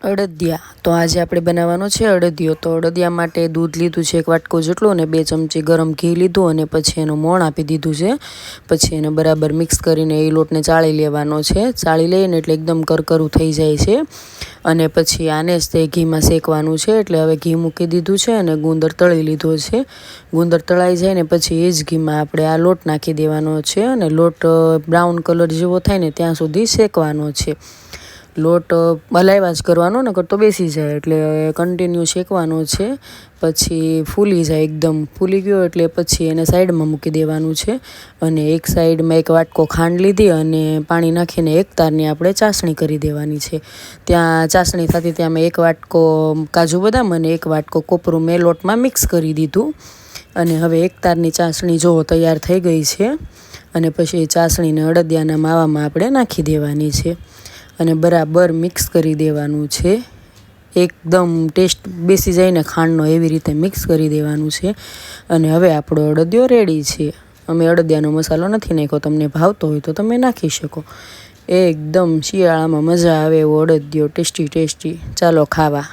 અડદિયા તો આજે આપણે બનાવવાનો છે અડદિયો। તો અડદિયા માટે દૂધ લીધું છે 1 વાટકો જેટલું અને 2 ચમચી ગરમ ઘી લીધું અને પછી એનું મોણ આપી દીધું છે। પછી એને બરાબર મિક્સ કરીને એ લોટને ચાળી લેવાનો છે। ચાળી લઈને એટલે એકદમ કરકરું થઈ જાય છે અને પછી આને જ તે ઘીમાં શેકવાનું છે। એટલે હવે ઘી મૂકી દીધું છે અને ગુંદર તળી લીધો છે। ગુંદર તળાઈ જાય ને પછી એ જ ઘીમાં આપણે આ લોટ નાખી દેવાનો છે અને લોટ બ્રાઉન કલર જેવો થાય ને ત્યાં સુધી શેકવાનો છે। લોટ હલાવ્યા જ કરવાનો નકર તો બેસી જાય, એટલે કન્ટિન્યુ શેકવાનો છે। પછી ફૂલી જાય, એકદમ ફૂલી ગયો એટલે પછી એને સાઈડમાં મૂકી દેવાનું છે અને એક સાઈડમાં 1 વાટકો ખાંડ લીધી અને પાણી નાખીને એક તારની આપણે ચાસણી કરી દેવાની છે। ત્યાં ચાસણી થતી ત્યાં મેં 1 વાટકો કાજુ બદામ અને 1 વાટકો કોપરું મેં લોટમાં મિક્સ કરી દીધું અને હવે એક તારની ચાસણી જો તૈયાર થઈ ગઈ છે અને પછી એ ચાસણીને અડદિયાના માવામાં આપણે નાખી દેવાની છે અને બરાબર મિક્સ કરી દેવાનું છે। એકદમ ટેસ્ટ બેસી જાય ને ખાંડનો એવી રીતે મિક્સ કરી દેવાનું છે અને હવે આપણો અડદિયો રેડી છે। અમે અડદિયાનો મસાલો નથી નાખ્યો, તમને ભાવતો હોય તો તમે નાખી શકો। એકદમ શિયાળામાં મજા આવે એવો અડદિયો ટેસ્ટી। ચાલો ખાવા।